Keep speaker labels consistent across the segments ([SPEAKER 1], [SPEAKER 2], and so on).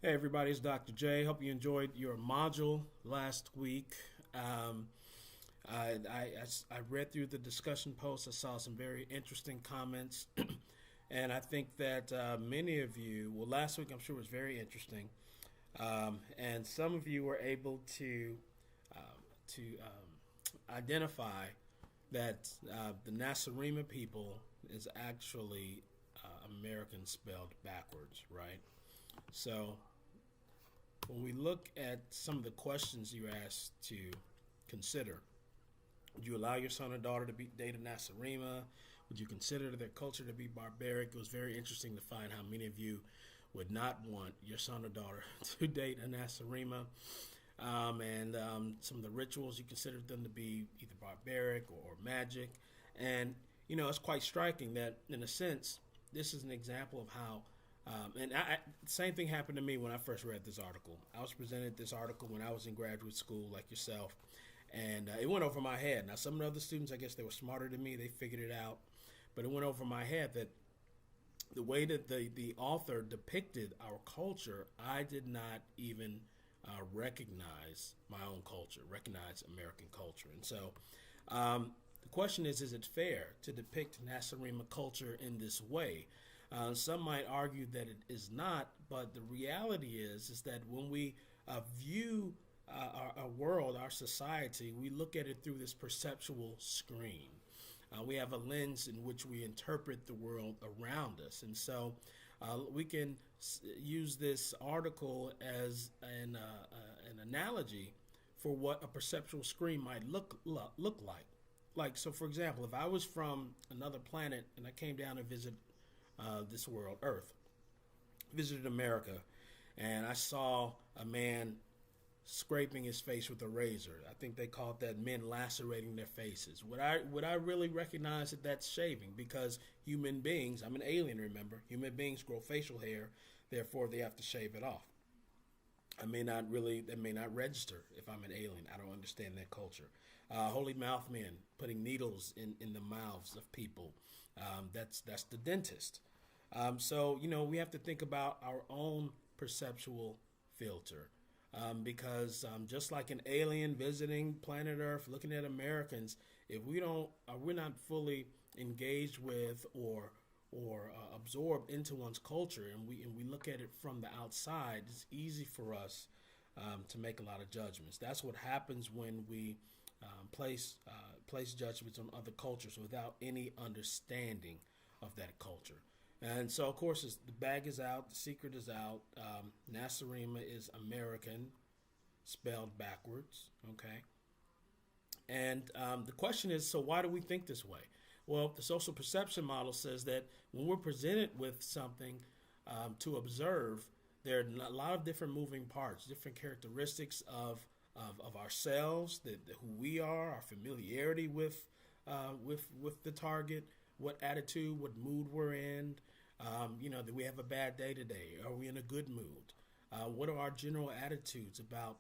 [SPEAKER 1] Hey everybody, it's Dr. J. Hope you enjoyed your module last week. I read through the discussion post. I saw some very interesting comments, and I think that many of you, well, last week I'm sure was very interesting, and some of you were able to identify that the NACIREMA people is actually American spelled backwards, right? So when we look at some of the questions you asked to consider, would you allow your son or daughter to date a NACIREMA? Would you consider their culture to be barbaric? It was very interesting to find how many of you would not want your son or daughter to date a NACIREMA. And some of the rituals, you considered them to be either barbaric or magic. And, it's quite striking that, in a sense, this is an example of how same thing happened to me when I first read this article. I was presented this article when I was in graduate school, like yourself, and it went over my head. Now, some of the other students, I guess they were smarter than me. They figured it out, but it went over my head that the way that the author depicted our culture, I did not even recognize my own culture, recognize American culture. And so the question is it fair to depict NACIREMA culture in this way? Some might argue that it is not, but the reality is that when we view our world, our society, we look at it through this perceptual screen. We have a lens in which we interpret the world around us, and so we can use this article as an analogy for what a perceptual screen might look like. Like, so for example, if I was from another planet and I came down to visit this world, Earth, visited America, and I saw a man scraping his face with a razor. I think they called that men lacerating their faces. Would I really recognize that that's shaving? Because human beings, I'm an alien, remember, human beings grow facial hair, therefore they have to shave it off. That may not register if I'm an alien. I don't understand that culture. Holy mouth men putting needles in the mouths of people. That's the dentist. So we have to think about our own perceptual filter. Because just like an alien visiting planet Earth, looking at Americans, if we're not fully engaged with or absorbed into one's culture, and we look at it from the outside, it's easy for us to make a lot of judgments. That's what happens when we place judgments on other cultures without any understanding of that culture. And so, of course, the bag is out, the secret is out. NACIREMA is American, spelled backwards, okay? And the question is, so why do we think this way? Well, the social perception model says that when we're presented with something to observe, there are a lot of different moving parts, different characteristics of ourselves, who we are, our familiarity with the target, what attitude, what mood we're in. Do we have a bad day today? Are we in a good mood? What are our general attitudes about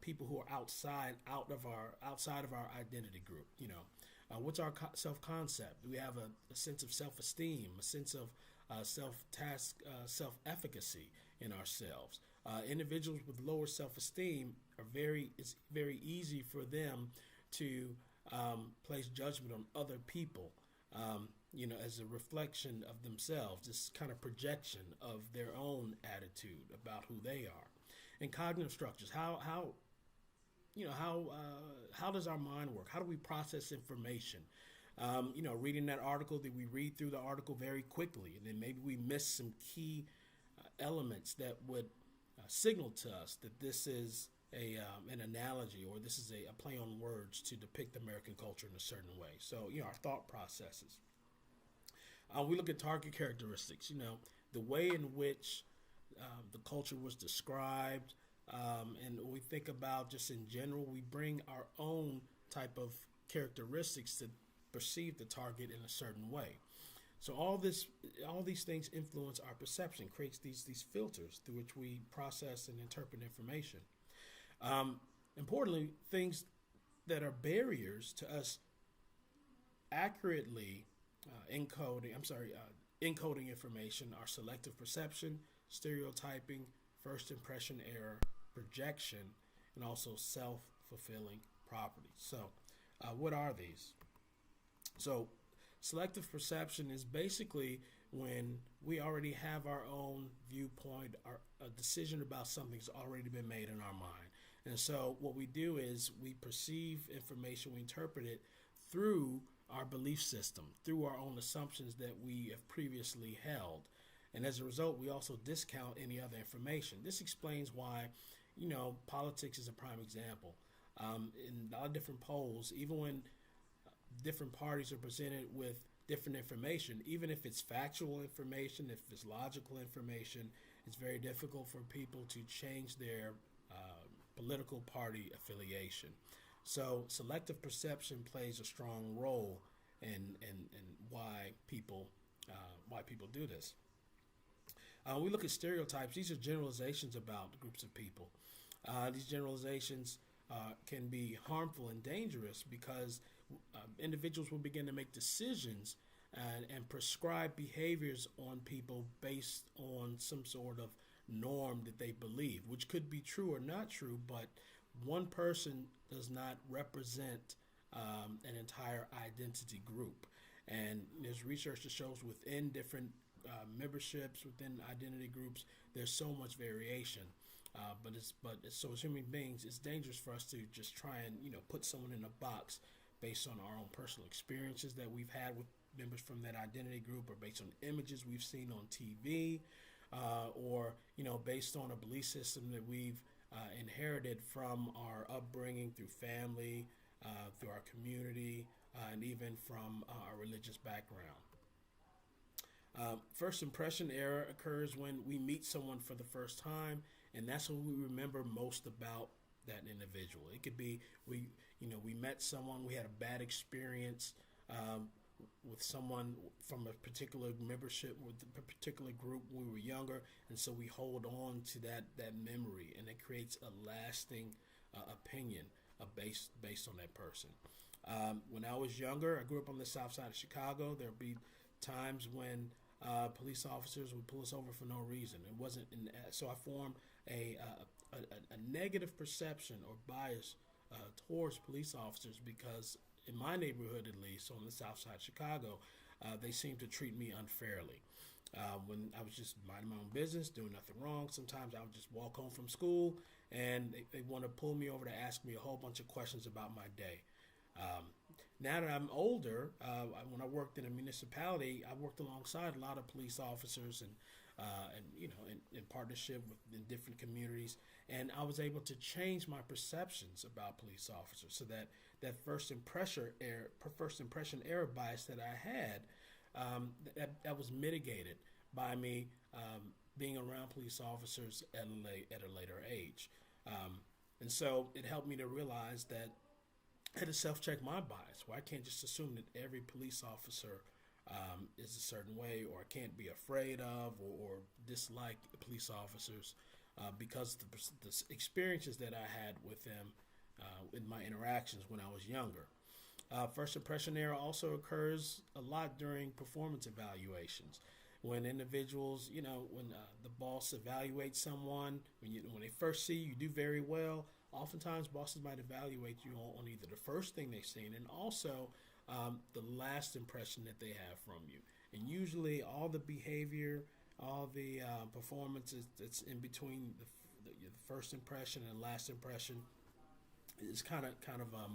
[SPEAKER 1] people who are outside of our identity group? What's our self-concept? Do we have a sense of self-esteem, a sense of self-efficacy in ourselves? Individuals with lower self-esteem it's very easy for them to place judgment on other people. As a reflection of themselves, this kind of projection of their own attitude about who they are. And cognitive structures, how does our mind work? How do we process information? Reading that article, did we read through the article very quickly, and then maybe we missed some key elements that would signal to us that this is an analogy, or this is a play on words to depict American culture in a certain way. So, our thought processes. We look at target characteristics, the way in which the culture was described, and we think about just in general, we bring our own type of characteristics to perceive the target in a certain way. So all these things influence our perception, creates these filters through which we process and interpret information. Importantly, things that are barriers to us accurately encoding information are selective perception, stereotyping, first impression error, projection, and also self-fulfilling property. So, what are these? So, selective perception is basically when we already have our own viewpoint, a decision about something's already been made in our mind. And so what we do is we perceive information, we interpret it through our belief system, through our own assumptions that we have previously held. And as a result, we also discount any other information. This explains why, politics is a prime example. In a lot of different polls, even when different parties are presented with different information, even if it's factual information, if it's logical information, it's very difficult for people to change their political party affiliation. So selective perception plays a strong role in why people do this. We look at stereotypes. These are generalizations about groups of people. These generalizations can be harmful and dangerous because individuals will begin to make decisions and prescribe behaviors on people based on some sort of norm that they believe, which could be true or not true, but one person does not represent an entire identity group. And there's research that shows within different memberships, within identity groups, there's so much variation. So as human beings, it's dangerous for us to just try and put someone in a box based on our own personal experiences that we've had with members from that identity group, or based on images we've seen on TV, or based on a belief system that we've inherited from our upbringing through family, through our community, and even from our religious background. First impression error occurs when we meet someone for the first time, and that's what we remember most about that individual. It could be we met someone, we had a bad experience with someone from a particular membership, with a particular group when we were younger, and so we hold on to that memory, and it creates a lasting opinion based on that person. When I was younger, I grew up on the south side of Chicago. There'd be times when police officers would pull us over for no reason. It wasn't, so I formed a negative perception or bias towards police officers because, in my neighborhood at least, on the south side of Chicago, they seemed to treat me unfairly. When I was just minding my own business, doing nothing wrong, sometimes I would just walk home from school and they want to pull me over to ask me a whole bunch of questions about my day. Now that I'm older, when I worked in a municipality, I worked alongside a lot of police officers and in partnership in different communities, and I was able to change my perceptions about police officers, so that first impression error bias that I had, that was mitigated by me being around police officers at a later age, and so it helped me to realize that I had to self-check my bias, where I can't just assume that every police officer is a certain way, or I can't be afraid of or dislike police officers because the experiences that I had with them in my interactions when I was younger. First impression error also occurs a lot during performance evaluations. When individuals, when the boss evaluates someone, when they first see you do very well, oftentimes bosses might evaluate you on either the first thing they've seen and also the last impression that they have from you. And usually all the behavior, all the performances that's in between the first impression and last impression is kind of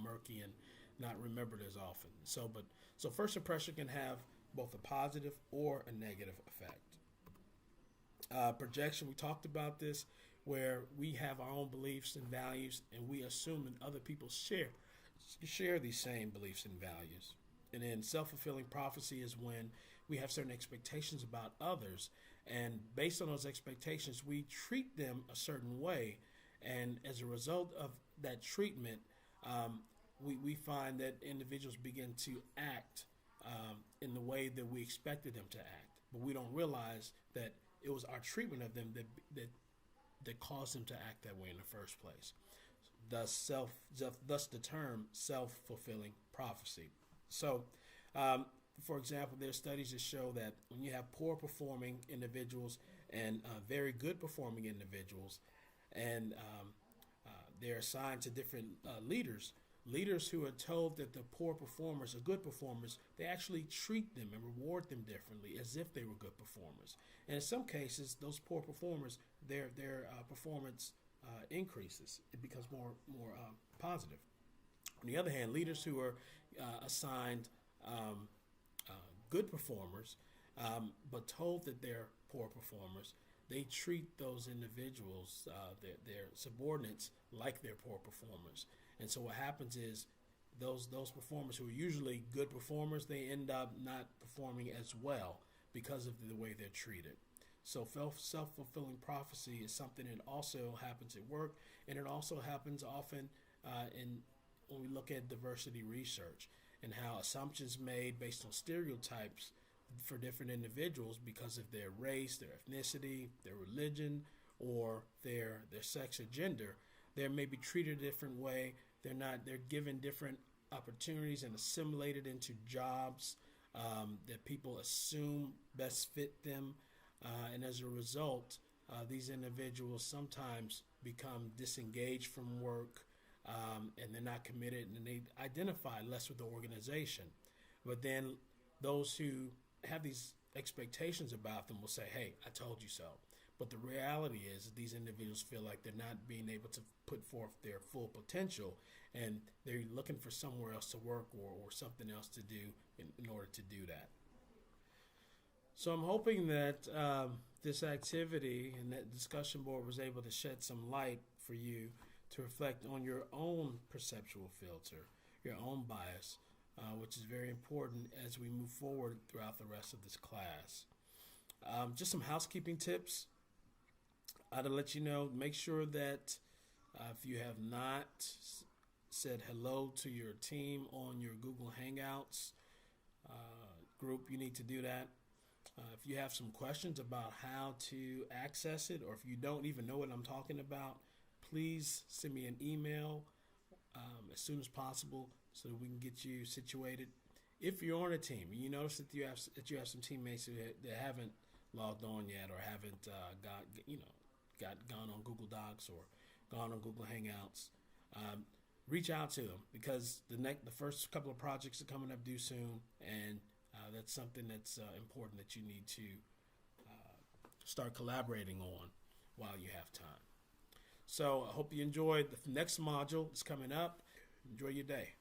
[SPEAKER 1] murky and not remembered as often. So first impression can have both a positive or a negative effect. Projection, we talked about this, where we have our own beliefs and values, and we assume that other people share these same beliefs and values. And then self-fulfilling prophecy is when we have certain expectations about others, and based on those expectations, we treat them a certain way, and as a result of that treatment, we find that individuals begin to act in the way that we expected them to act, but we don't realize that it was our treatment of them that caused them to act that way in the first place. Thus the term self-fulfilling prophecy. So, for example, there are studies that show that when you have poor performing individuals, and very good performing individuals, and they're assigned to different leaders. Leaders who are told that the poor performers are good performers, they actually treat them and reward them differently as if they were good performers. And in some cases, those poor performers, their performance increases. It becomes more positive. On the other hand, leaders who are assigned uh, good performers, but told that they're poor performers, they treat those individuals, their subordinates, like they're poor performers. And so what happens is those performers who are usually good performers, they end up not performing as well because of the way they're treated. So self-fulfilling prophecy is something that also happens at work, and it also happens often in when we look at diversity research and how assumptions made based on stereotypes for different individuals because of their race, their ethnicity, their religion, or their sex or gender, they may be treated a different way. They're given different opportunities and assimilated into jobs that people assume best fit them. And as a result, these individuals sometimes become disengaged from work, and they're not committed, and they identify less with the organization. But then those who have these expectations about them will say, hey, I told you so. But the reality is that these individuals feel like they're not being able to put forth their full potential, and they're looking for somewhere else to work or something else to do in order to do that. So I'm hoping that this activity and that discussion board was able to shed some light for you to reflect on your own perceptual filter, your own bias, which is very important as we move forward throughout the rest of this class. Just some housekeeping tips. I'd let you know, make sure that if you have not said hello to your team on your Google Hangouts group, you need to do that. If you have some questions about how to access it, or if you don't even know what I'm talking about, please send me an email as soon as possible so that we can get you situated. If you're on a team and you notice that you have some teammates that haven't logged on yet, or haven't gone on Google Docs or gone on Google Hangouts, reach out to them, because the first couple of projects are coming up due soon, and that's something that's important that you need to start collaborating on while you have time. So I hope you enjoyed the next module that's coming up. Enjoy your day.